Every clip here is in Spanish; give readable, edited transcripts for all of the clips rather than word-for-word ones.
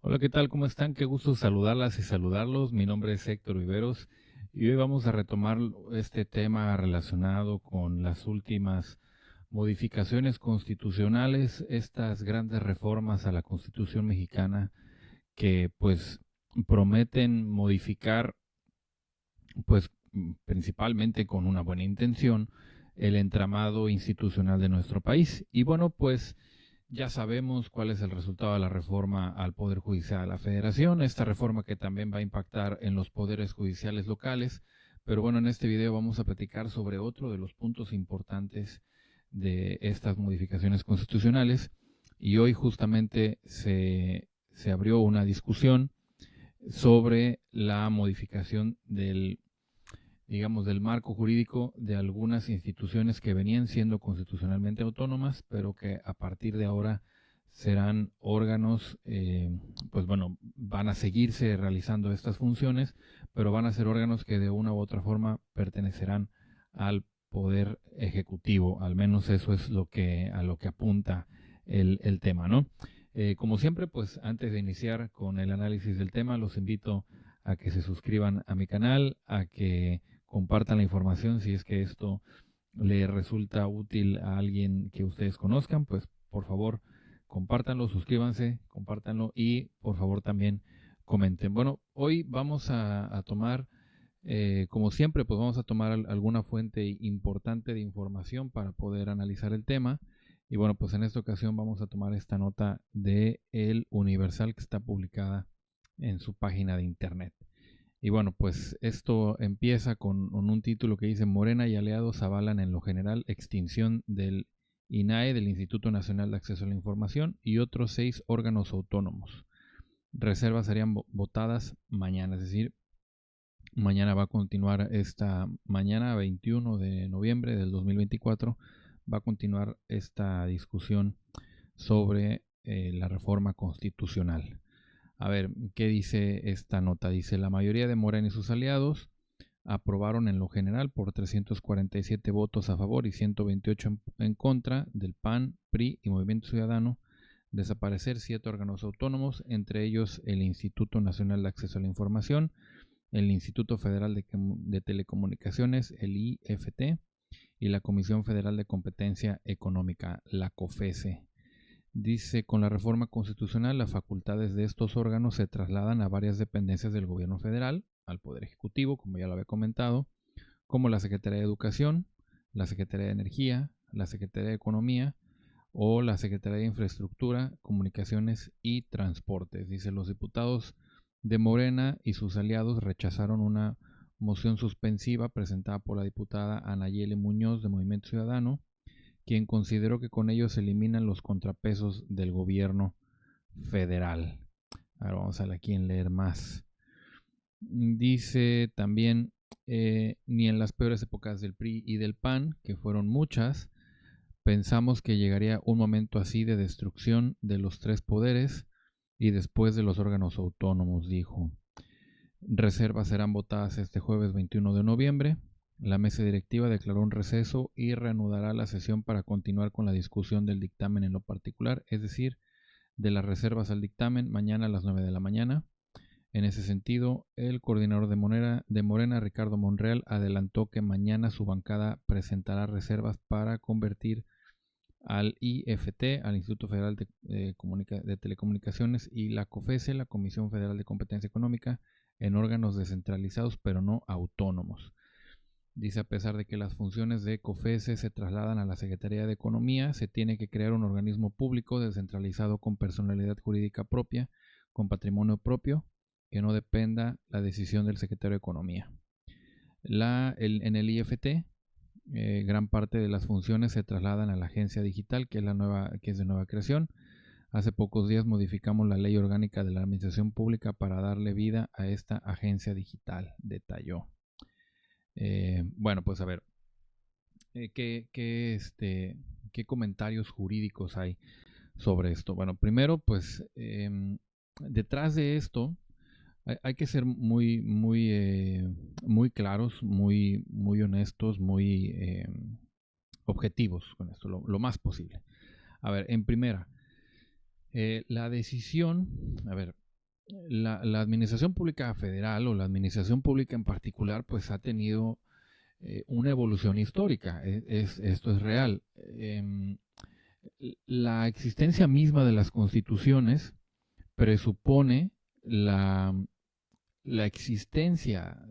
Hola, ¿qué tal? ¿Cómo están? Qué gusto saludarlas y saludarlos. Mi nombre es Héctor Viveros y hoy vamos a retomar este tema relacionado con las últimas modificaciones constitucionales, estas grandes reformas a la Constitución mexicana que pues prometen modificar pues principalmente con una buena intención el entramado institucional de nuestro país. Y bueno, pues ya sabemos cuál es el resultado de la reforma al Poder Judicial de la Federación, esta reforma que también va a impactar en los poderes judiciales locales. Pero bueno, en este video vamos a platicar sobre otro de los puntos importantes de estas modificaciones constitucionales. Y hoy justamente se abrió una discusión sobre la modificación del, digamos, del marco jurídico de algunas instituciones que venían siendo constitucionalmente autónomas, pero que a partir de ahora serán órganos, pues bueno, van a seguirse realizando estas funciones, pero van a ser órganos que de una u otra forma pertenecerán al poder ejecutivo. Al menos eso es a lo que apunta el tema, ¿no? Como siempre, pues antes de iniciar con el análisis del tema, los invito a que se suscriban a mi canal, a que compartan la información si es que esto le resulta útil a alguien que ustedes conozcan, pues por favor compártanlo, suscríbanse, compártanlo y por favor también comenten. Bueno, hoy vamos a tomar, como siempre, pues vamos a tomar alguna fuente importante de información para poder analizar el tema. Y bueno, pues en esta ocasión vamos a tomar esta nota de El Universal que está publicada en su página de internet. Y bueno, pues esto empieza con un título que dice: Morena y aliados avalan en lo general extinción del INAE, del Instituto Nacional de Acceso a la Información, y otros 6 órganos autónomos. Reservas serían votadas mañana, es decir, mañana va a continuar esta mañana, 21 de noviembre del 2024, va a continuar esta discusión sobre la reforma constitucional. A ver, ¿qué dice esta nota? Dice: la mayoría de Morena y sus aliados aprobaron en lo general por 347 votos a favor y 128 en contra del PAN, PRI y Movimiento Ciudadano desaparecer 7 órganos autónomos, entre ellos el Instituto Nacional de Acceso a la Información, el Instituto Federal de Telecomunicaciones, el IFT, y la Comisión Federal de Competencia Económica, la COFESE. Dice: con la reforma constitucional, las facultades de estos órganos se trasladan a varias dependencias del gobierno federal, al Poder Ejecutivo, como ya lo había comentado, como la Secretaría de Educación, la Secretaría de Energía, la Secretaría de Economía o la Secretaría de Infraestructura, Comunicaciones y Transportes. Dice: los diputados de Morena y sus aliados rechazaron una moción suspensiva presentada por la diputada Anayeli Muñoz de Movimiento Ciudadano, quien consideró que con ello se eliminan los contrapesos del gobierno federal. Ahora vamos a aquí en leer más. Dice también: ni en las peores épocas del PRI y del PAN, que fueron muchas, pensamos que llegaría un momento así de destrucción de los 3 poderes y después de los órganos autónomos, dijo. Reservas serán votadas este jueves 21 de noviembre. La mesa directiva declaró un receso y reanudará la sesión para continuar con la discusión del dictamen en lo particular, es decir, de las reservas al dictamen, mañana a las 9 de la mañana. En ese sentido, el coordinador de Morena, Ricardo Monreal, adelantó que mañana su bancada presentará reservas para convertir al IFT, al Instituto Federal de Telecomunicaciones, y la COFESE, la Comisión Federal de Competencia Económica, en órganos descentralizados pero no autónomos. Dice: a pesar de que las funciones de COFESE se trasladan a la Secretaría de Economía, se tiene que crear un organismo público descentralizado con personalidad jurídica propia, con patrimonio propio, que no dependa la decisión del secretario de Economía. En el IFT, gran parte de las funciones se trasladan a la agencia digital, que es de nueva creación. Hace pocos días modificamos la ley orgánica de la administración pública para darle vida a esta agencia digital, detalló. Bueno, pues a ver, ¿qué comentarios jurídicos hay sobre esto? Bueno, primero, pues detrás de esto hay que ser muy claros, muy honestos, muy objetivos con esto, lo más posible. A ver, en primera, la decisión, a ver, la administración pública federal o la administración pública en particular pues ha tenido una evolución histórica. Esto es real. La existencia misma de las constituciones presupone la, la existencia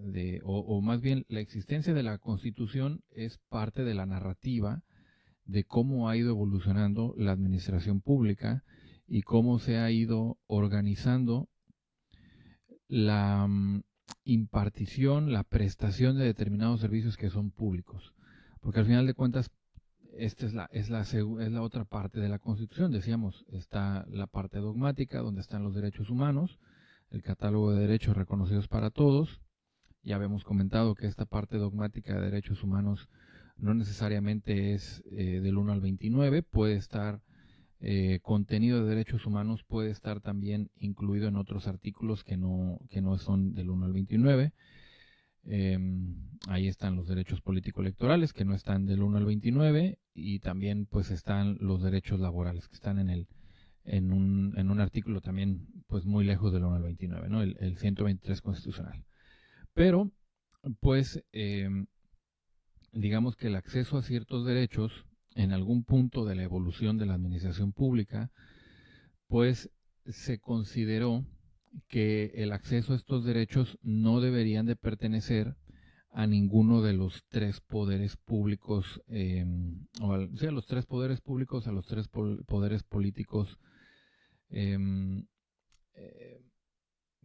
o más bien la existencia de la constitución es parte de la narrativa de cómo ha ido evolucionando la administración pública y cómo se ha ido organizando la impartición, la prestación de determinados servicios que son públicos. Porque al final de cuentas, esta es la otra parte de la Constitución. Decíamos, está la parte dogmática, donde están los derechos humanos, el catálogo de derechos reconocidos para todos. Ya habíamos comentado que esta parte dogmática de derechos humanos no necesariamente es del 1 al 29, puede estar contenido de derechos humanos puede estar también incluido en otros artículos que no son del 1 al 29. Ahí están los derechos político-electorales que no están del 1 al 29 y también pues están los derechos laborales que están en un artículo también pues muy lejos del 1 al 29, ¿no? El 123 constitucional. Pero pues digamos que el acceso a ciertos derechos en algún punto de la evolución de la administración pública, pues se consideró que el acceso a estos derechos no deberían de pertenecer a ninguno de los tres poderes públicos, a los tres poderes públicos, a los tres poderes políticos eh, eh,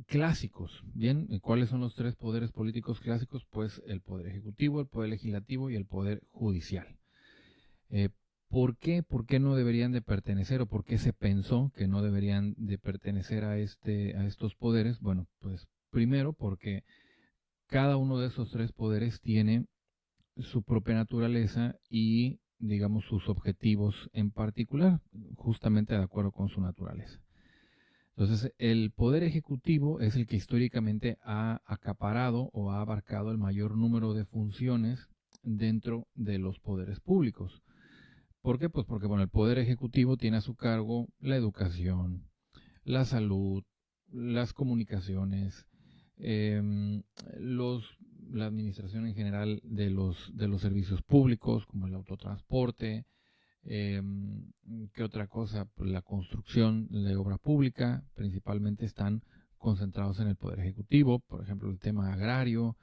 clásicos. Bien, ¿cuáles son los tres poderes políticos clásicos? Pues el poder ejecutivo, el poder legislativo y el poder judicial. Eh, ¿Por qué? ¿Por qué no deberían de pertenecer o por qué se pensó que no deberían de pertenecer a estos poderes? Bueno, pues primero porque cada uno de esos tres poderes tiene su propia naturaleza y, digamos, sus objetivos en particular, justamente de acuerdo con su naturaleza. Entonces, el poder ejecutivo es el que históricamente ha acaparado o ha abarcado el mayor número de funciones dentro de los poderes públicos. ¿Por qué? Pues porque bueno, el Poder Ejecutivo tiene a su cargo la educación, la salud, las comunicaciones, eh, los, la administración en general de los servicios públicos, como el autotransporte, eh, ¿qué otra cosa? Pues la construcción de obra pública, principalmente están concentrados en el Poder Ejecutivo, por ejemplo, el tema agrario,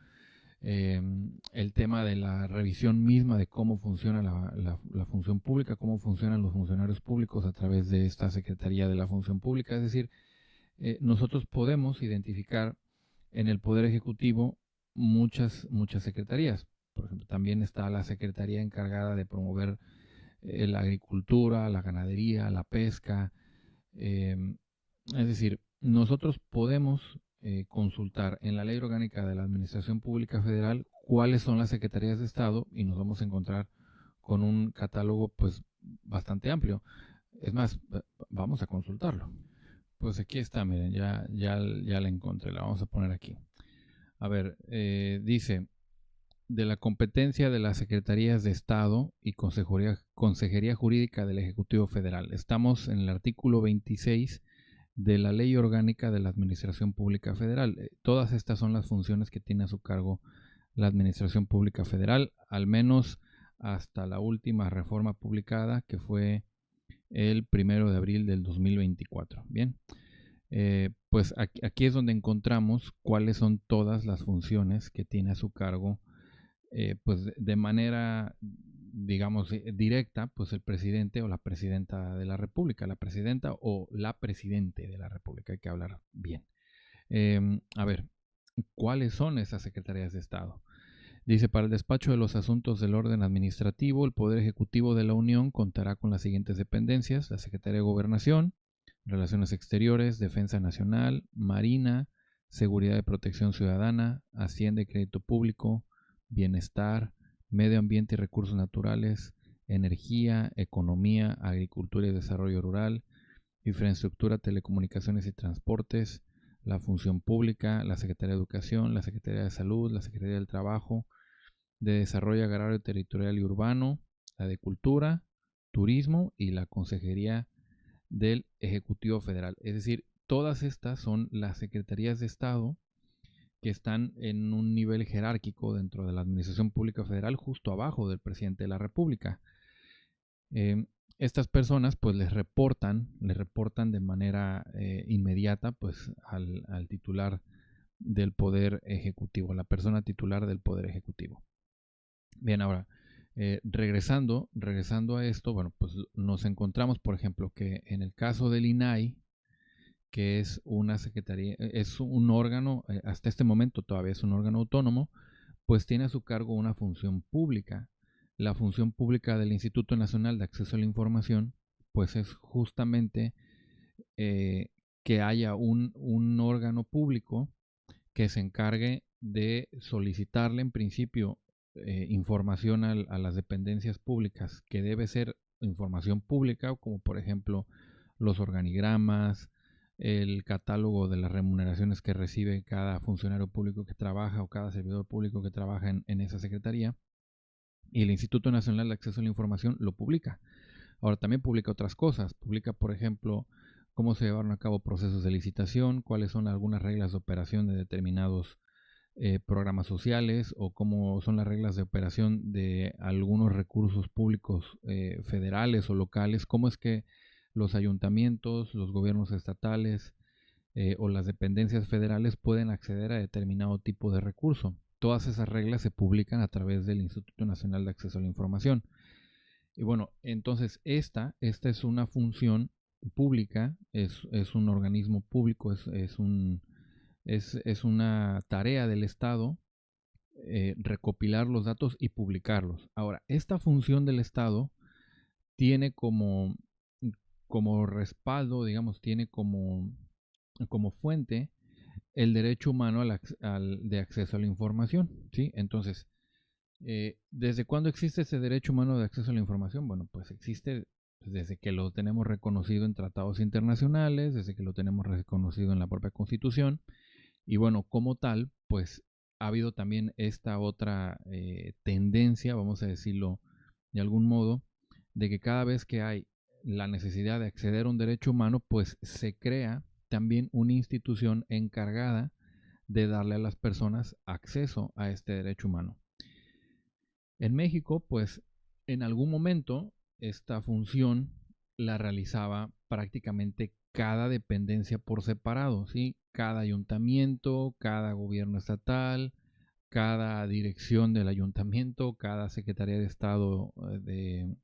el tema de la revisión misma de cómo funciona la función pública, cómo funcionan los funcionarios públicos a través de esta Secretaría de la Función Pública. Es decir, nosotros podemos identificar en el Poder Ejecutivo muchas secretarías. Por ejemplo, también está la Secretaría encargada de promover la agricultura, la ganadería, la pesca. Es decir, nosotros podemos consultar en la Ley Orgánica de la Administración Pública Federal cuáles son las secretarías de Estado y nos vamos a encontrar con un catálogo pues bastante amplio. Es más, vamos a consultarlo. Pues aquí está, miren, ya la encontré, la vamos a poner aquí. A ver, dice, de la competencia de las Secretarías de Estado y Consejería Jurídica del Ejecutivo Federal. Estamos en el artículo 26 de la Ley Orgánica de la Administración Pública Federal. Todas estas son las funciones que tiene a su cargo la Administración Pública Federal, al menos hasta la última reforma publicada, que fue el 1 de abril del 2024. Bien, pues aquí es donde encontramos cuáles son todas las funciones que tiene a su cargo pues de manera, digamos, directa, pues el presidente o la presidenta de la República, la presidenta o la presidente de la República, hay que hablar bien. A ver, ¿cuáles son esas secretarías de Estado? Dice, para el despacho de los asuntos del orden administrativo, el Poder Ejecutivo de la Unión contará con las siguientes dependencias: la Secretaría de Gobernación, Relaciones Exteriores, Defensa Nacional, Marina, Seguridad y Protección Ciudadana, Hacienda y Crédito Público, Bienestar, Medio Ambiente y Recursos Naturales, Energía, Economía, Agricultura y Desarrollo Rural, Infraestructura, Telecomunicaciones y Transportes, la Función Pública, la Secretaría de Educación, la Secretaría de Salud, la Secretaría del Trabajo, de Desarrollo Agrario, Territorial y Urbano, la de Cultura, Turismo y la Consejería del Ejecutivo Federal. Es decir, todas estas son las secretarías de Estado que están en un nivel jerárquico dentro de la Administración Pública Federal, justo abajo del presidente de la República. Estas personas pues les reportan de manera inmediata pues al titular del Poder Ejecutivo, a la persona titular del Poder Ejecutivo. Bien, ahora, regresando a esto, bueno, pues nos encontramos, por ejemplo, que en el caso del INAI, que es una secretaría, es un órgano, hasta este momento todavía es un órgano autónomo, pues tiene a su cargo una función pública. La función pública del Instituto Nacional de Acceso a la Información, pues es justamente que haya un órgano público que se encargue de solicitarle en principio información a las dependencias públicas, que debe ser información pública, como por ejemplo los organigramas, el catálogo de las remuneraciones que recibe cada funcionario público que trabaja o cada servidor público que trabaja en esa secretaría. Y el Instituto Nacional de Acceso a la Información lo publica. Ahora también publica otras cosas. Publica, por ejemplo, cómo se llevaron a cabo procesos de licitación, cuáles son algunas reglas de operación de determinados programas sociales o cómo son las reglas de operación de algunos recursos públicos federales o locales, cómo es que los ayuntamientos, los gobiernos estatales o las dependencias federales pueden acceder a determinado tipo de recurso. Todas esas reglas se publican a través del Instituto Nacional de Acceso a la Información. Y bueno, entonces esta es una función pública, es un organismo público, es una tarea del Estado recopilar los datos y publicarlos. Ahora, esta función del Estado tiene como respaldo, digamos, tiene como fuente el derecho humano de acceso a la información, ¿sí? Entonces, ¿desde cuándo existe ese derecho humano de acceso a la información? Bueno, pues existe desde que lo tenemos reconocido en tratados internacionales, desde que lo tenemos reconocido en la propia Constitución, y bueno, como tal, pues ha habido también esta otra tendencia, vamos a decirlo de algún modo, de que cada vez que hay la necesidad de acceder a un derecho humano, pues se crea también una institución encargada de darle a las personas acceso a este derecho humano. En México, pues en algún momento esta función la realizaba prácticamente cada dependencia por separado, ¿sí? Cada ayuntamiento, cada gobierno estatal, cada dirección del ayuntamiento, cada secretaría de Estado de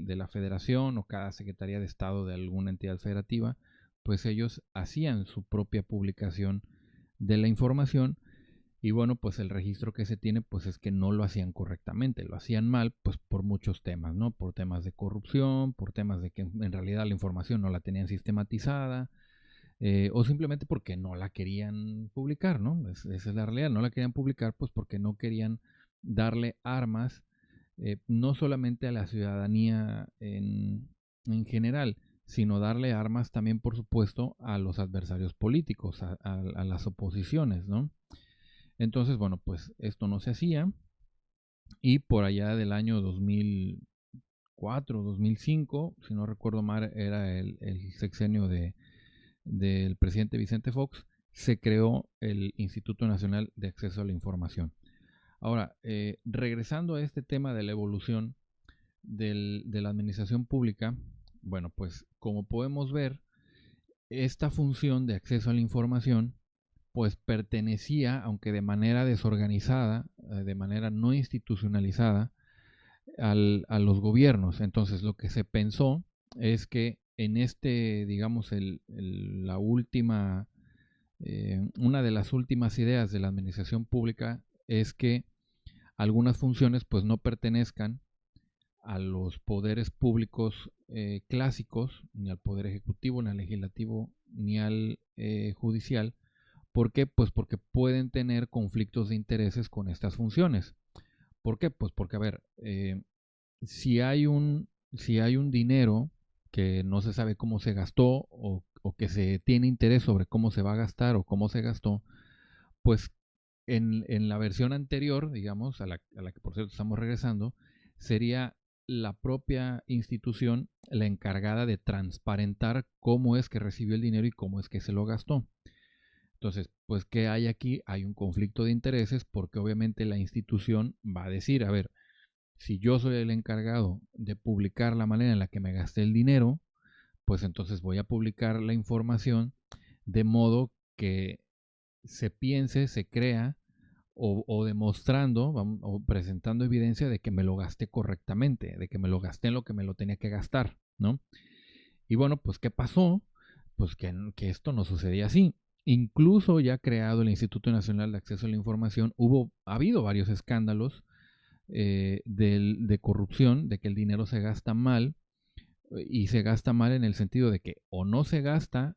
la federación o cada secretaría de Estado de alguna entidad federativa, pues ellos hacían su propia publicación de la información. Y bueno, pues el registro que se tiene pues es que no lo hacían correctamente, lo hacían mal pues por muchos temas, ¿no? Por temas de corrupción, por temas de que en realidad la información no la tenían sistematizada, o simplemente porque no la querían publicar, ¿no? Esa es la realidad, no la querían publicar pues porque no querían darle armas, no solamente a la ciudadanía en general, sino darle armas también, por supuesto, a los adversarios políticos, a las oposiciones, ¿no? Entonces, bueno, pues esto no se hacía y por allá del año 2004, 2005, si no recuerdo mal, era el sexenio del presidente Vicente Fox, se creó el Instituto Nacional de Acceso a la Información. Ahora, regresando a este tema de la evolución de la administración pública, bueno, pues como podemos ver, esta función de acceso a la información pues pertenecía, aunque de manera desorganizada, de manera no institucionalizada, a los gobiernos. Entonces lo que se pensó es que en digamos, la última, una de las últimas ideas de la administración pública es que algunas funciones pues no pertenezcan a los poderes públicos clásicos, ni al poder ejecutivo, ni al legislativo, ni al judicial. ¿Por qué? Pues porque pueden tener conflictos de intereses con estas funciones. ¿Por qué? Pues porque, a ver, si hay un dinero que no se sabe cómo se gastó o que se tiene interés sobre cómo se va a gastar o cómo se gastó, pues en la versión anterior, digamos, a la que por cierto estamos regresando, sería la propia institución la encargada de transparentar cómo es que recibió el dinero y cómo es que se lo gastó. Entonces, pues, ¿qué hay aquí? Hay un conflicto de intereses porque obviamente la institución va a decir, a ver, si yo soy el encargado de publicar la manera en la que me gasté el dinero, pues entonces voy a publicar la información de modo que se piense, se crea o demostrando o presentando evidencia de que me lo gasté correctamente, de que me lo gasté en lo que me lo tenía que gastar, ¿no? Y bueno, pues ¿qué pasó? Pues que esto no sucedía así. Incluso ya creado el Instituto Nacional de Acceso a la Información, ha habido varios escándalos de corrupción, de que el dinero se gasta mal, y se gasta mal en el sentido de que o no se gasta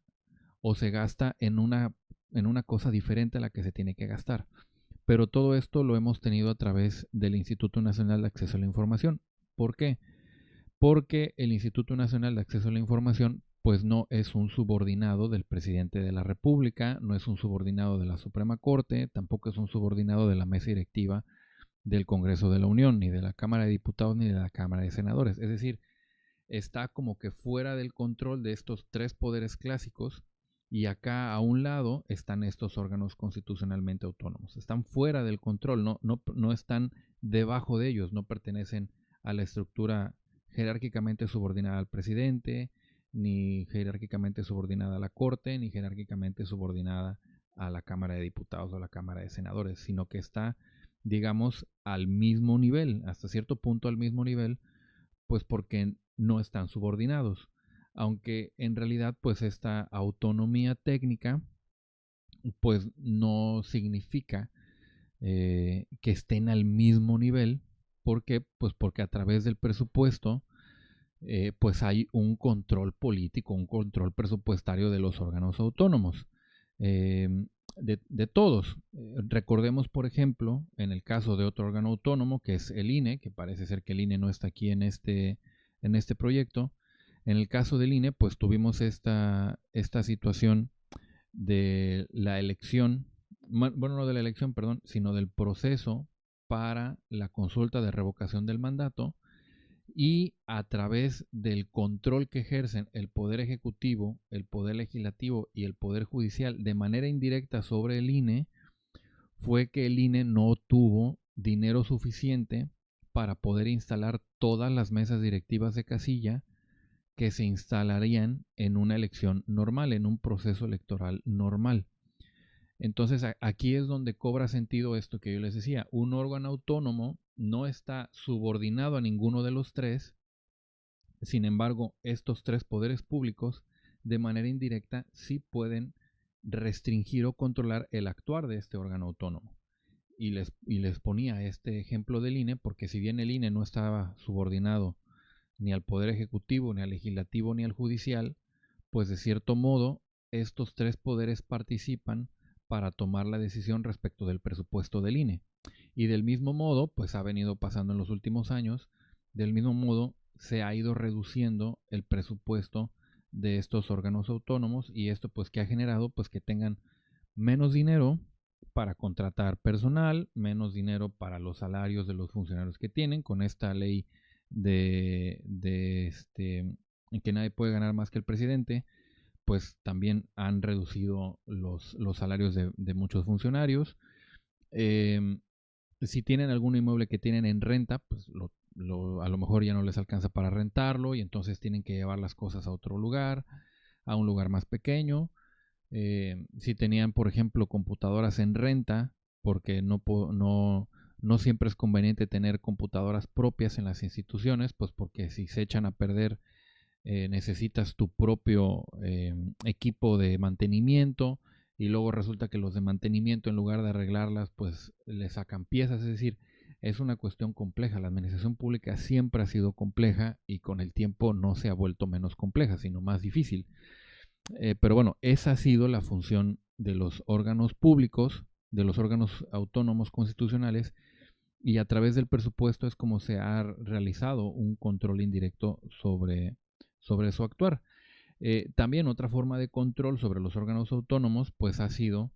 o se gasta en una cosa diferente a la que se tiene que gastar. Pero todo esto lo hemos tenido a través del Instituto Nacional de Acceso a la Información. ¿Por qué? Porque el Instituto Nacional de Acceso a la Información pues no es un subordinado del presidente de la República, no es un subordinado de la Suprema Corte, tampoco es un subordinado de la mesa directiva del Congreso de la Unión, ni de la Cámara de Diputados, ni de la Cámara de Senadores. Es decir, está como que fuera del control de estos tres poderes clásicos y acá a un lado están estos órganos constitucionalmente autónomos. Están fuera del control, no están debajo de ellos, no pertenecen a la estructura jerárquicamente subordinada al presidente, ni jerárquicamente subordinada a la Corte, ni jerárquicamente subordinada a la Cámara de Diputados o a la Cámara de Senadores, sino que está, digamos, al mismo nivel, hasta cierto punto al mismo nivel, pues porque no están subordinados. Aunque en realidad pues esta autonomía técnica pues no significa que estén al mismo nivel. ¿Por qué? Pues porque a través del presupuesto pues hay un control político, un control presupuestario de los órganos autónomos. Eh, de todos. Recordemos, por ejemplo, en el caso de otro órgano autónomo, que es el INE, que parece ser que el INE no está aquí en este proyecto. En el caso del INE, pues tuvimos esta situación de la elección, bueno, no de la elección, perdón, sino del proceso para la consulta de revocación del mandato, y a través del control que ejercen el Poder Ejecutivo, el Poder Legislativo y el Poder Judicial de manera indirecta sobre el INE, fue que el INE no tuvo dinero suficiente para poder instalar todas las mesas directivas de casilla que se instalarían en una elección normal, en un proceso electoral normal. Entonces aquí es donde cobra sentido esto que yo les decía. Un órgano autónomo no está subordinado a ninguno de los tres. Sin embargo, estos tres poderes públicos de manera indirecta sí pueden restringir o controlar el actuar de este órgano autónomo. Y les ponía este ejemplo del INE porque si bien el INE no estaba subordinado ni al Poder Ejecutivo, ni al Legislativo, ni al Judicial, pues de cierto modo estos tres poderes participan para tomar la decisión respecto del presupuesto del INE. Y del mismo modo, pues ha venido pasando en los últimos años, del mismo modo se ha ido reduciendo el presupuesto de estos órganos autónomos y esto pues que ha generado pues que tengan menos dinero para contratar personal, menos dinero para los salarios de los funcionarios que tienen con esta ley en que nadie puede ganar más que el presidente, pues también han reducido los salarios de muchos funcionarios. Eh, si tienen algún inmueble que tienen en renta, pues a lo mejor ya no les alcanza para rentarlo y entonces tienen que llevar las cosas a otro lugar, a un lugar más pequeño. Si tenían, por ejemplo, computadoras en renta, porque no siempre es conveniente tener computadoras propias en las instituciones, pues porque si se echan a perder, necesitas tu propio equipo de mantenimiento y luego resulta que los de mantenimiento en lugar de arreglarlas pues le sacan piezas, es decir, es una cuestión compleja. La administración pública siempre ha sido compleja y con el tiempo no se ha vuelto menos compleja, sino más difícil. Pero bueno, esa ha sido la función de los órganos públicos, de los órganos autónomos constitucionales, y a través del presupuesto es como se ha realizado un control indirecto sobre su actuar. También otra forma de control sobre los órganos autónomos pues ha sido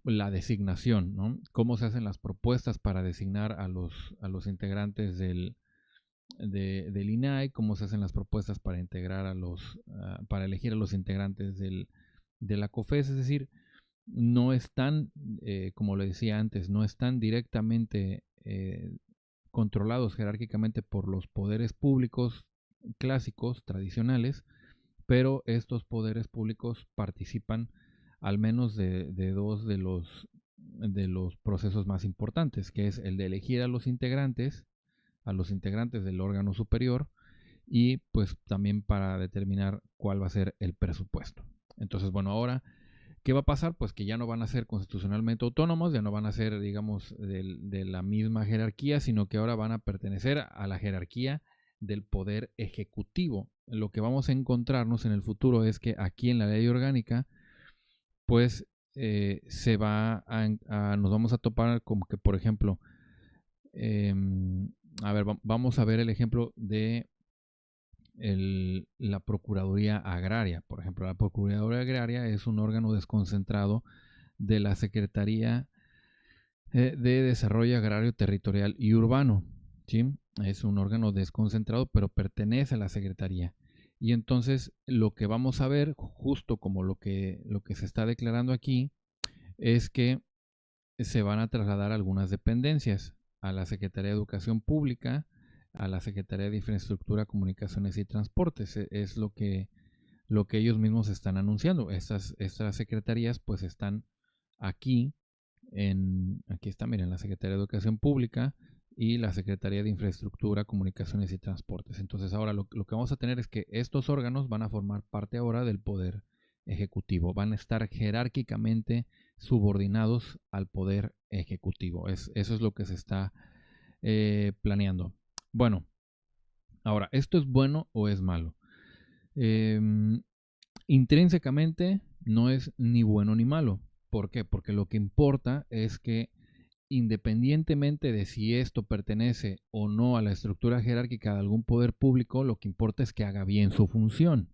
la designación, ¿no? Cómo se hacen las propuestas para designar a los integrantes del INAI, cómo se hacen las propuestas para integrar para elegir a los integrantes de la COFES, es decir, no están, como le decía antes, no están directamente controlados jerárquicamente por los poderes públicos clásicos, tradicionales, pero estos poderes públicos participan al menos de dos de los procesos más importantes, que es el de elegir a los integrantes del órgano superior, y pues también para determinar cuál va a ser el presupuesto. Entonces, bueno, ahora, ¿qué va a pasar? Pues que ya no van a ser constitucionalmente autónomos, ya no van a ser, digamos, de la misma jerarquía, sino que ahora van a pertenecer a la jerarquía del poder ejecutivo. Lo que vamos a encontrarnos en el futuro es que aquí en la ley orgánica, pues nos vamos a topar como que, por ejemplo, eh, a ver, vamos a ver el ejemplo de la Procuraduría Agraria. Por ejemplo, la Procuraduría Agraria es un órgano desconcentrado de la Secretaría de Desarrollo Agrario, Territorial y Urbano. ¿Sí? Es un órgano desconcentrado, pero pertenece a la Secretaría. Y entonces lo que vamos a ver, justo como lo que se está declarando aquí, es que se van a trasladar algunas dependencias a la Secretaría de Educación Pública, a la Secretaría de Infraestructura, Comunicaciones y Transportes. Es lo que ellos mismos están anunciando. Estas secretarías pues están aquí, aquí está, miren, la Secretaría de Educación Pública y la Secretaría de Infraestructura, Comunicaciones y Transportes. Entonces ahora lo que vamos a tener es que estos órganos van a formar parte ahora del Poder Ejecutivo, van a estar jerárquicamente subordinados al Poder Ejecutivo. Eso es lo que se está planeando. Bueno, ahora, ¿esto es bueno o es malo? Intrínsecamente no es ni bueno ni malo. ¿Por qué? Porque lo que importa es que independientemente de si esto pertenece o no a la estructura jerárquica de algún poder público, lo que importa es que haga bien su función.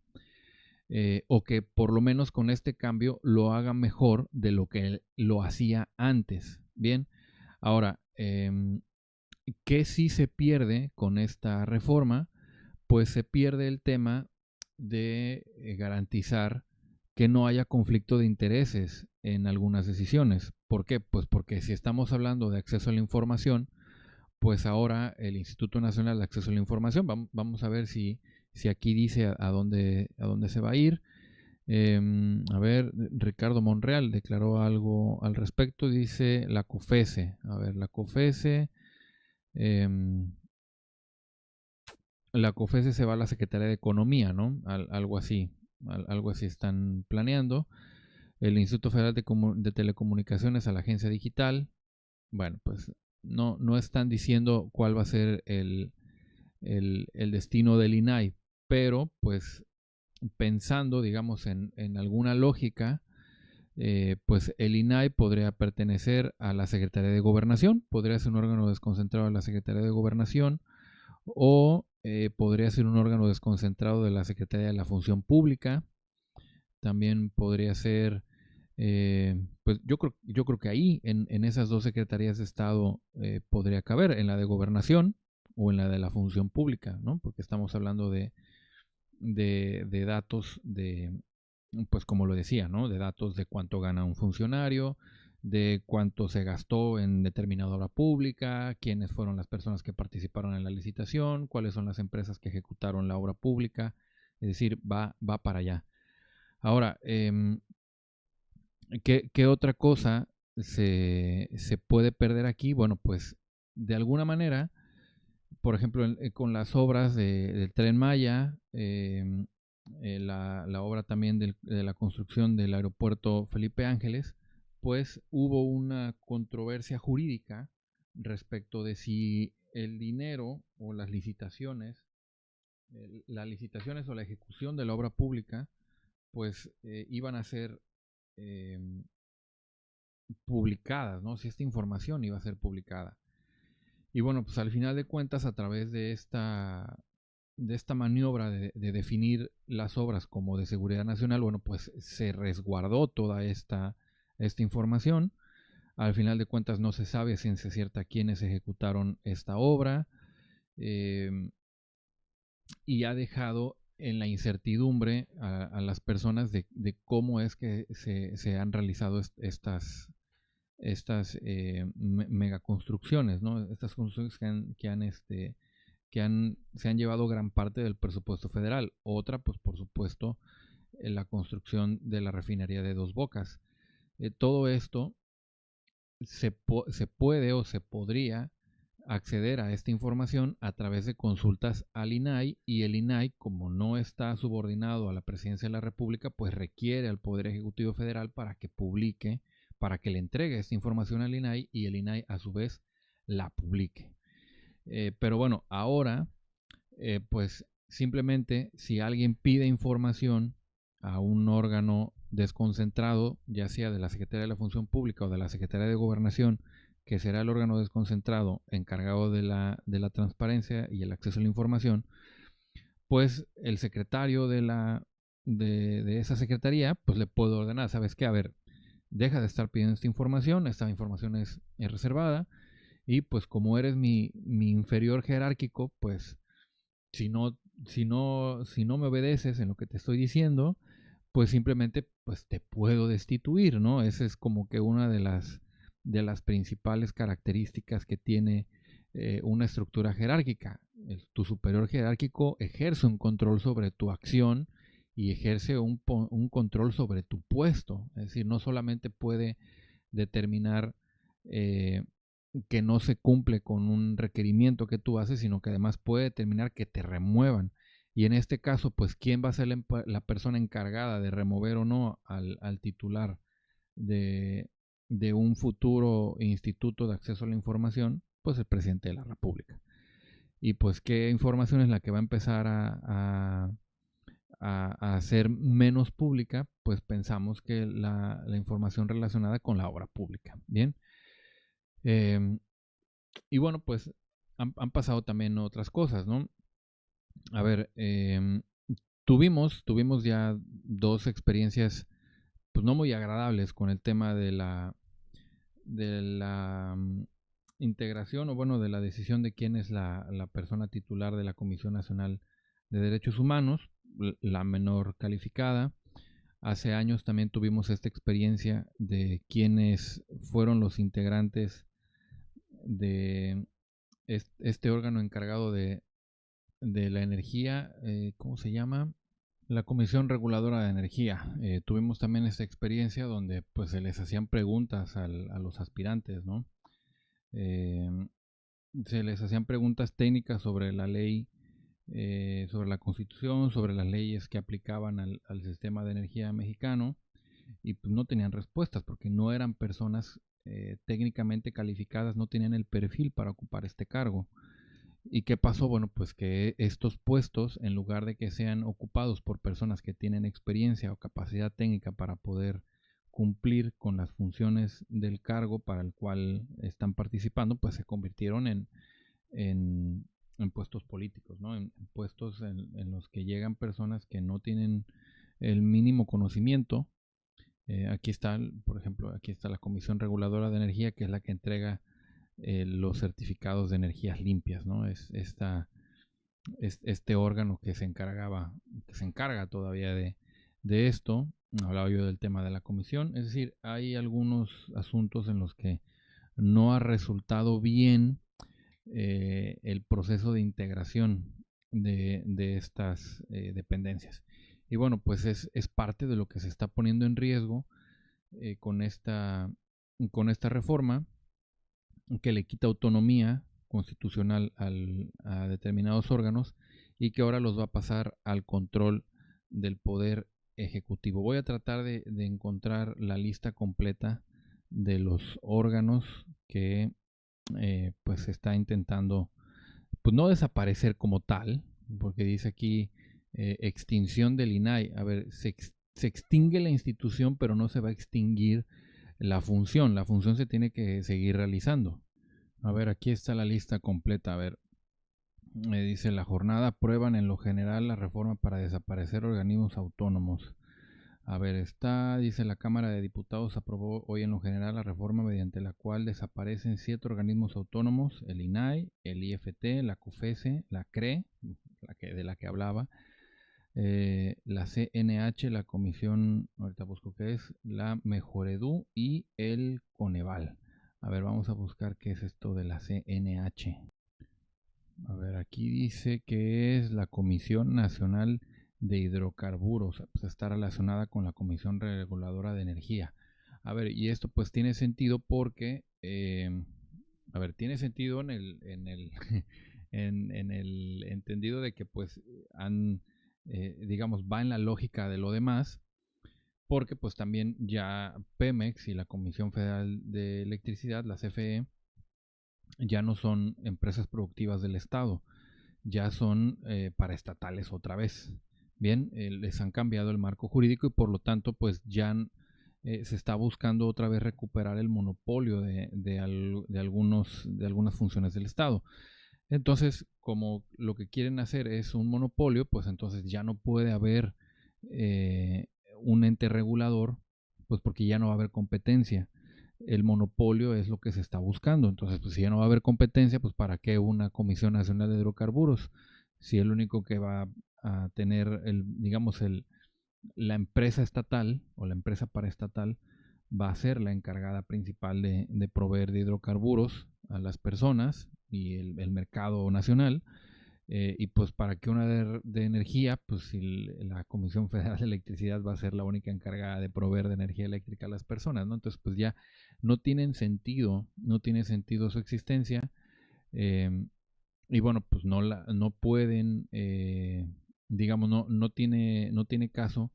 O que por lo menos con este cambio lo haga mejor de lo que lo hacía antes. Bien, ahora, ¿qué sí se pierde con esta reforma? Pues se pierde el tema de garantizar que no haya conflicto de intereses en algunas decisiones. ¿Por qué? Pues porque si estamos hablando de acceso a la información, pues ahora el Instituto Nacional de Acceso a la Información, vamos a ver si aquí dice a dónde se va a ir. A ver, Ricardo Monreal declaró algo al respecto, dice la COFESE. A ver, la COFESE se va a la Secretaría de Economía, ¿no? Algo así, algo así están planeando. El Instituto Federal de Telecomunicaciones a la Agencia Digital. Bueno, pues no están diciendo cuál va a ser el destino del INAI, pero pues pensando, digamos, en alguna lógica, pues el INAI podría pertenecer a la Secretaría de Gobernación, podría ser un órgano desconcentrado de la Secretaría de Gobernación, o podría ser un órgano desconcentrado de la Secretaría de la Función Pública. También podría ser, pues yo creo que ahí, en esas dos secretarías de Estado, podría caber, en la de Gobernación o en la de la Función Pública, ¿no? Porque estamos hablando de datos pues como lo decía, ¿no? De datos de cuánto gana un funcionario, de cuánto se gastó en determinada obra pública, quiénes fueron las personas que participaron en la licitación, cuáles son las empresas que ejecutaron la obra pública, es decir, va para allá. Ahora, ¿qué otra cosa se puede perder aquí? Bueno, pues de alguna manera, por ejemplo, con las obras del Tren Maya, la obra también de la construcción del aeropuerto Felipe Ángeles, pues hubo una controversia jurídica respecto de si el dinero o las licitaciones o la ejecución de la obra pública, pues iban a ser eh, publicadas, ¿no? Si esta información iba a ser publicada. Y bueno, pues al final de cuentas, a través de esta maniobra de definir las obras como de seguridad nacional, bueno, pues se resguardó toda esta información. Al final de cuentas no se sabe a ciencia cierta quiénes ejecutaron esta obra. y ha dejado en la incertidumbre a las personas de cómo es que se han realizado estas megaconstrucciones, ¿no? Estas construcciones se han llevado gran parte del presupuesto federal. Otra, pues por supuesto, la construcción de la refinería de Dos Bocas. Todo esto se puede o se podría acceder a esta información a través de consultas al INAI, y el INAI, como no está subordinado a la Presidencia de la República, pues requiere al Poder Ejecutivo Federal para que publique, para que le entregue esta información al INAI y el INAI a su vez la publique. Pero bueno, ahora pues simplemente si alguien pide información a un órgano desconcentrado, ya sea de la Secretaría de la Función Pública o de la Secretaría de Gobernación, que será el órgano desconcentrado encargado de la transparencia y el acceso a la información, pues el secretario de esa secretaría pues le puede ordenar, ¿sabes qué? A ver, deja de estar pidiendo esta información es reservada, y pues como eres mi inferior jerárquico, pues si no me obedeces en lo que te estoy diciendo, pues simplemente pues te puedo destituir, ¿no? Esa es como que una de las principales características que tiene una estructura jerárquica. Tu superior jerárquico ejerce un control sobre tu acción y ejerce un control sobre tu puesto. Es decir, no solamente puede determinar que no se cumple con un requerimiento que tú haces, sino que además puede determinar que te remuevan. Y en este caso, pues, ¿quién va a ser la persona encargada de remover o no al titular de, de un futuro instituto de acceso a la información? Pues el presidente de la República. Y pues, ¿qué información es la que va a empezar a ser menos pública? Pues pensamos que la información relacionada con la obra pública. Bien. Eh, y bueno, pues han pasado también otras cosas, ¿no? A ver, tuvimos ya dos experiencias, pues no muy agradables con el tema de la integración, o bueno, de la decisión de quién es la persona titular de la Comisión Nacional de Derechos Humanos, la menor calificada. Hace años también tuvimos esta experiencia de quiénes fueron los integrantes de este órgano encargado de la energía, ¿cómo se llama? La Comisión Reguladora de Energía. Tuvimos también esta experiencia donde pues se les hacían preguntas a los aspirantes, ¿no? Eh, Se les hacían preguntas técnicas sobre la ley, sobre la Constitución, sobre las leyes que aplicaban al sistema de energía mexicano, y pues no tenían respuestas porque no eran personas técnicamente calificadas, no tenían el perfil para ocupar este cargo. ¿Y qué pasó? Bueno, pues que estos puestos, en lugar de que sean ocupados por personas que tienen experiencia o capacidad técnica para poder cumplir con las funciones del cargo para el cual están participando, pues se convirtieron en, en puestos políticos, ¿no? En puestos en los que llegan personas que no tienen el mínimo conocimiento. Aquí está, por ejemplo, aquí está la Comisión Reguladora de Energía, que es la que entrega los certificados de energías limpias, ¿no? Este órgano que se encarga todavía de esto. Hablaba yo del tema de la comisión. Es decir, hay algunos asuntos en los que no ha resultado bien el proceso de integración de estas dependencias. Y bueno, pues es parte de lo que se está poniendo en riesgo con esta reforma, que le quita autonomía constitucional a determinados órganos y que ahora los va a pasar al control del poder ejecutivo. Voy a tratar de encontrar la lista completa de los órganos que pues se está intentando, pues no desaparecer como tal, porque dice aquí extinción del INAI. A ver, se extingue la institución, pero no se va a extinguir la función. La función se tiene que seguir realizando. A ver, aquí está la lista completa. A ver, me dice: la jornada aprueban en lo general la reforma para desaparecer organismos autónomos. A ver, dice: la Cámara de Diputados aprobó hoy en lo general la reforma mediante la cual desaparecen 7 organismos autónomos: el INAI, el IFT, la COFESE, la CRE, de la que hablaba. La CNH, la Comisión, ahorita busco qué es, la Mejoredu y el Coneval. A ver, vamos a buscar qué es esto de la CNH. A ver, aquí dice que es la Comisión Nacional de Hidrocarburos, pues está relacionada con la Comisión Reguladora de Energía. A ver, y esto pues tiene sentido porque, a ver, tiene sentido en el en el entendido de que pues digamos, va en la lógica de lo demás, porque pues también ya Pemex y la Comisión Federal de Electricidad, la CFE, ya no son empresas productivas del Estado, ya son paraestatales otra vez. Bien, les han cambiado el marco jurídico y por lo tanto pues ya se está buscando otra vez recuperar el monopolio de algunas funciones del Estado. Entonces, como lo que quieren hacer es un monopolio, pues entonces ya no puede haber un ente regulador, pues porque ya no va a haber competencia. El monopolio es lo que se está buscando. Entonces, pues si ya no va a haber competencia, pues ¿para qué una Comisión Nacional de Hidrocarburos? Si el único que va a tener, digamos, la empresa estatal o la empresa paraestatal va a ser la encargada principal de proveer de hidrocarburos a las personas y el mercado nacional. Y pues para que una de energía, pues si la Comisión Federal de Electricidad va a ser la única encargada de proveer de energía eléctrica a las personas, ¿no? Entonces pues ya no tiene sentido su existencia. Y bueno, pues no pueden, digamos, no tiene caso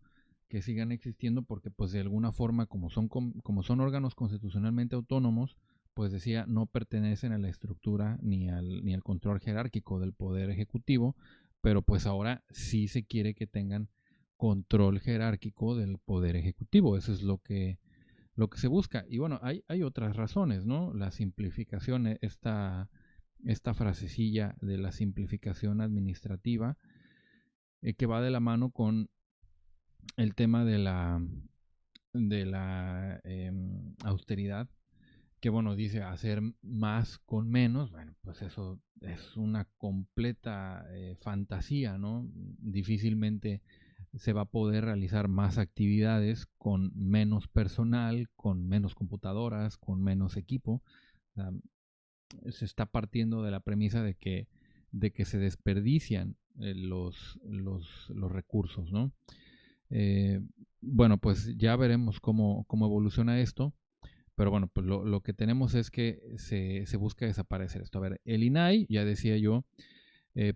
que sigan existiendo porque pues de alguna forma como son órganos constitucionalmente autónomos, pues decía, no pertenecen a la estructura ni al control jerárquico del poder ejecutivo, pero pues ahora sí se quiere que tengan control jerárquico del poder ejecutivo. Eso es lo que se busca. Y bueno, hay otras razones, ¿no? La simplificación, esta frasecilla de la simplificación administrativa, que va de la mano con el tema de la austeridad, que bueno, dice hacer más con menos. Bueno, pues eso es una completa fantasía, ¿no? Difícilmente se va a poder realizar más actividades con menos personal, con menos computadoras, con menos equipo. O sea, se está partiendo de la premisa de que se desperdician los recursos, ¿no? Bueno, pues ya veremos cómo evoluciona esto. Pero bueno, pues lo que tenemos es que se busca desaparecer esto. A ver, el INAI, ya decía yo,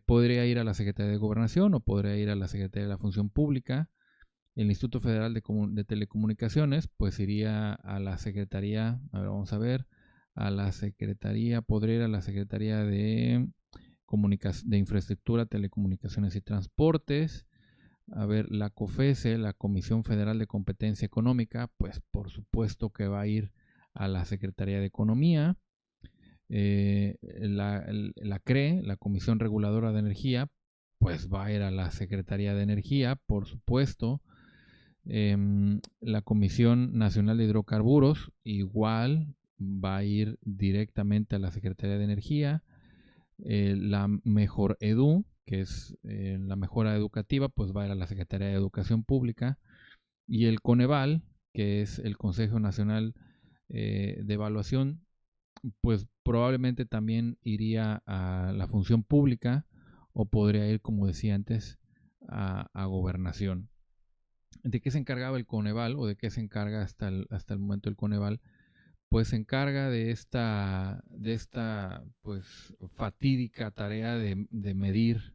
podría ir a la Secretaría de Gobernación o podría ir a la Secretaría de la Función Pública. El Instituto Federal de Telecomunicaciones, pues iría a la Secretaría, a ver, vamos a ver, a la Secretaría, podría ir a la Secretaría de Infraestructura, Telecomunicaciones y Transportes. A ver, la COFESE, la Comisión Federal de Competencia Económica, pues por supuesto que va a ir a la Secretaría de Economía. La CRE, la Comisión Reguladora de Energía, pues va a ir a la Secretaría de Energía, por supuesto. La Comisión Nacional de Hidrocarburos, igual va a ir directamente a la Secretaría de Energía. La Mejor Edu, que es la mejora educativa, pues va a ir a la Secretaría de Educación Pública. Y el Coneval, que es el Consejo Nacional de Evaluación, pues probablemente también iría a la función pública o podría ir, como decía antes, a gobernación. ¿De qué se encargaba el Coneval o de qué se encarga hasta el momento el Coneval? Pues se encarga de esta pues fatídica tarea de medir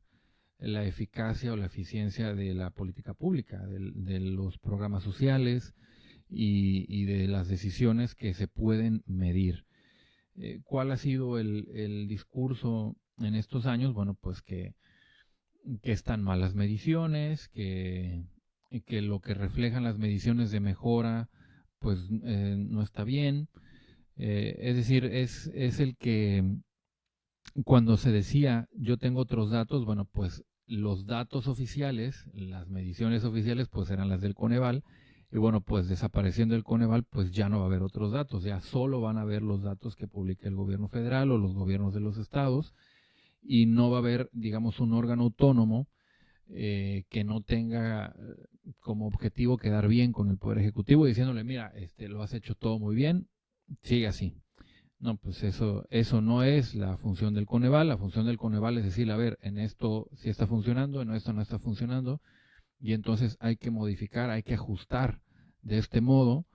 la eficacia o la eficiencia de la política pública, de los programas sociales y de las decisiones que se pueden medir. ¿Cuál ha sido el discurso en estos años? Bueno, pues que están malas mediciones, que lo que reflejan las mediciones de mejora, pues no está bien. Es decir, es el que cuando se decía yo tengo otros datos, bueno, pues los datos oficiales, las mediciones oficiales, pues eran las del Coneval. Y bueno, pues desapareciendo el Coneval, pues ya no va a haber otros datos, ya solo van a ver los datos que publica el gobierno federal o los gobiernos de los estados. y no va a haber, digamos, un órgano autónomo que no tenga como objetivo quedar bien con el Poder Ejecutivo, diciéndole, mira, lo has hecho todo muy bien, sigue así. No, pues eso no es la función del Coneval. La función del Coneval es decir, a ver, en esto sí está funcionando, en esto no está funcionando, y entonces hay que modificar, hay que ajustar de este modo,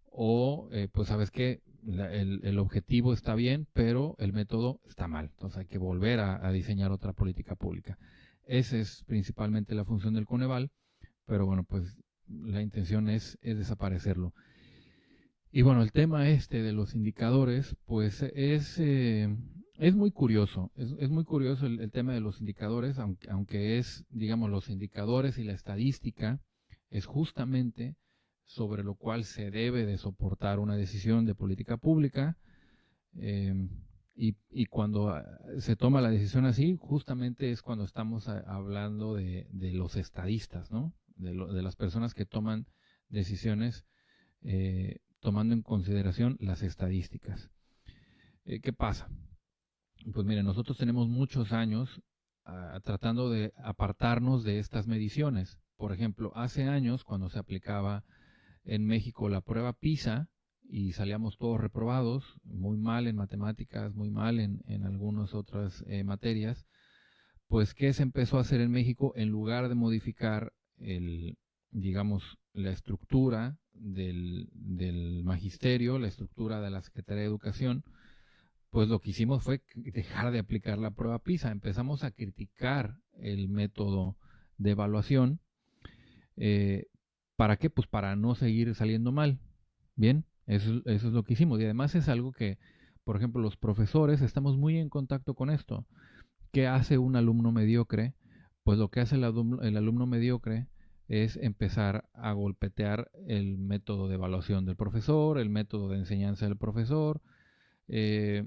o pues sabes que el objetivo está bien, pero el método está mal. Entonces hay que volver a diseñar otra política pública. Esa es principalmente la función del Coneval, pero bueno, pues la intención es desaparecerlo. Y bueno, el tema de los indicadores, pues es muy curioso, es muy curioso el tema de los indicadores, aunque es, digamos, los indicadores y la estadística es justamente sobre lo cual se debe de soportar una decisión de política pública, eh, y cuando se toma la decisión así, justamente es cuando estamos hablando de los estadistas, ¿no? De las personas que toman decisiones tomando en consideración las estadísticas. ¿Qué pasa? Pues miren, nosotros tenemos muchos años tratando de apartarnos de estas mediciones. Por ejemplo, hace años, cuando se aplicaba en México la prueba PISA y salíamos todos reprobados, muy mal en matemáticas, muy mal en algunas otras materias, pues ¿qué se empezó a hacer en México? En lugar de modificar digamos, la estructura del magisterio, la estructura de la Secretaría de Educación, pues lo que hicimos fue dejar de aplicar la prueba PISA. Empezamos a criticar el método de evaluación. eh, ¿Para qué? Pues para no seguir saliendo mal. Bien, eso es lo que hicimos. Y además es algo que, por ejemplo, los profesores estamos muy en contacto con esto. ¿Qué hace un alumno mediocre? Pues lo que hace el alumno mediocre es empezar a golpetear el método de evaluación del profesor, el método de enseñanza del profesor. Eh,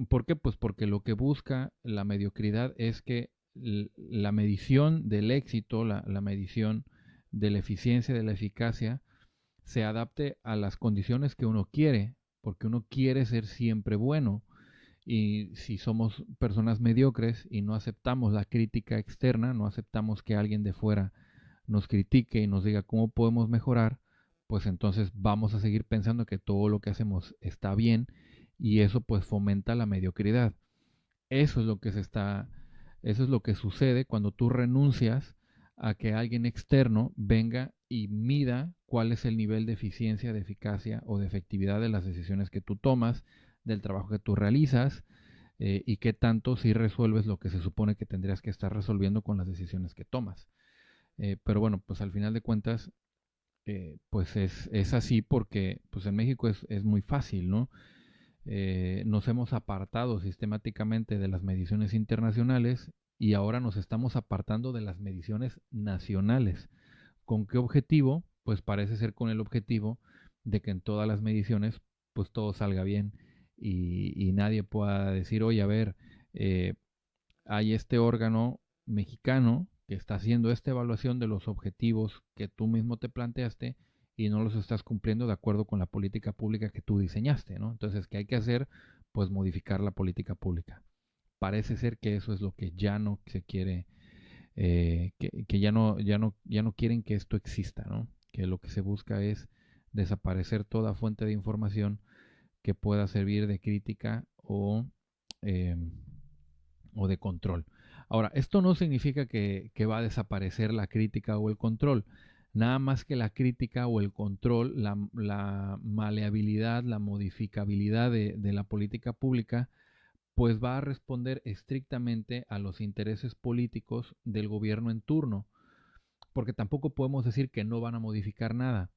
¿Por qué? Pues porque lo que busca la mediocridad es que la medición del éxito, la medición de la eficiencia, de la eficacia, se adapte a las condiciones que uno quiere, porque uno quiere ser siempre bueno. Y si somos personas mediocres y no aceptamos la crítica externa, no aceptamos que alguien de fuera nos critique y nos diga cómo podemos mejorar, pues entonces vamos a seguir pensando que todo lo que hacemos está bien, y eso pues fomenta la mediocridad. Eso es lo que eso es lo que sucede cuando tú renuncias a que alguien externo venga y mida cuál es el nivel de eficiencia, de eficacia o de efectividad de las decisiones que tú tomas, del trabajo que tú realizas, y qué tanto si resuelves lo que se supone que tendrías que estar resolviendo con las decisiones que tomas. Pero bueno, pues al final de cuentas, pues es así porque pues en México es muy fácil, ¿no? Nos hemos apartado sistemáticamente de las mediciones internacionales y ahora nos estamos apartando de las mediciones nacionales. ¿Con qué objetivo? Pues parece ser con el objetivo de que en todas las mediciones pues todo salga bien, y nadie pueda decir, oye, a ver, eh, hay este órgano mexicano que está haciendo esta evaluación de los objetivos que tú mismo te planteaste y no los estás cumpliendo de acuerdo con la política pública que tú diseñaste, ¿no? Entonces, ¿qué hay que hacer? Pues modificar la política pública. Parece ser que eso es lo que ya no se quiere, que ya no quieren que esto exista, ¿no? Que lo que se busca es desaparecer toda fuente de información que pueda servir de crítica eh, o de control. Ahora, esto no significa que va a desaparecer la crítica o el control. Nada más que la crítica o el control, la maleabilidad, la modificabilidad de la política pública, pues va a responder estrictamente a los intereses políticos del gobierno en turno. Porque tampoco podemos decir que no van a modificar nada,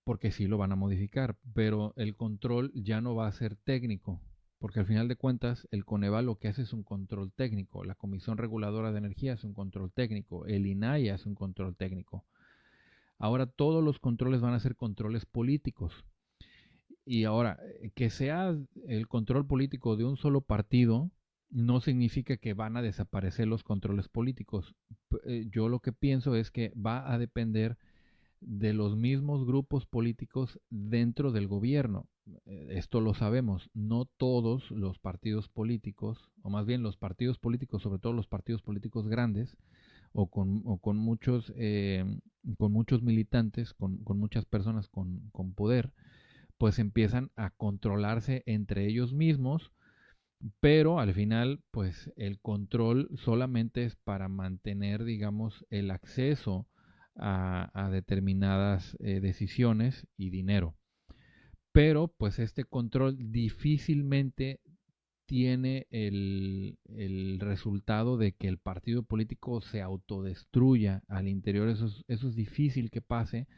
porque sí lo van a modificar, pero el control ya no va a ser técnico, porque al final de cuentas el Coneval lo que hace es un control técnico, la Comisión Reguladora de Energía es un control técnico, el INAI es un control técnico. Ahora todos los controles van a ser controles políticos. Y ahora, que sea el control político de un solo partido, no significa que van a desaparecer los controles políticos. Yo lo que pienso es que va a depender de los mismos grupos políticos dentro del gobierno. Esto lo sabemos, no todos los partidos políticos, o más bien los partidos políticos, sobre todo los partidos políticos grandes, o con muchos militantes, con muchas personas con poder, pues empiezan a controlarse entre ellos mismos, pero al final, pues el control solamente es para mantener, digamos, el acceso a determinadas decisiones y dinero. Pero pues este control difícilmente tiene el resultado de que el partido político se autodestruya al interior. Eso es difícil que pase,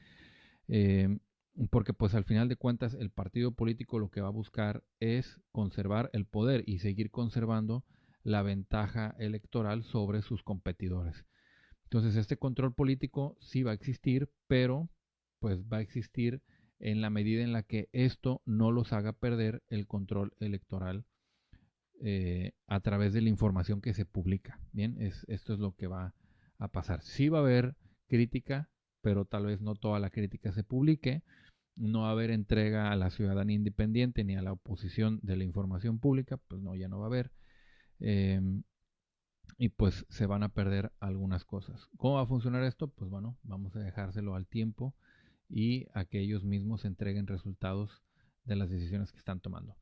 eh, porque pues al final de cuentas el partido político lo que va a buscar es conservar el poder y seguir conservando la ventaja electoral sobre sus competidores. Entonces este control político sí va a existir, pero pues va a existir en la medida en la que esto no los haga perder el control electoral a través de la información que se publica. Bien, esto es lo que va a pasar. Sí va a haber crítica, pero tal vez no toda la crítica se publique. No va a haber entrega a la ciudadanía independiente ni a la oposición de la información pública, pues no, ya no va a haber. Eh, y pues se van a perder algunas cosas. ¿Cómo va a funcionar esto? Pues bueno, vamos a dejárselo al tiempo y a que ellos mismos entreguen resultados de las decisiones que están tomando.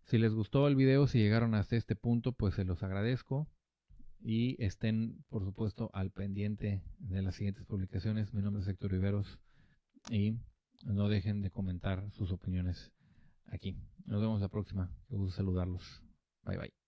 Si les gustó el video, si llegaron hasta este punto, pues se los agradezco y estén, por supuesto, al pendiente de las siguientes publicaciones. Mi nombre es Héctor Riveros y no dejen de comentar sus opiniones aquí. Nos vemos la próxima. Me gusta saludarlos. Bye bye.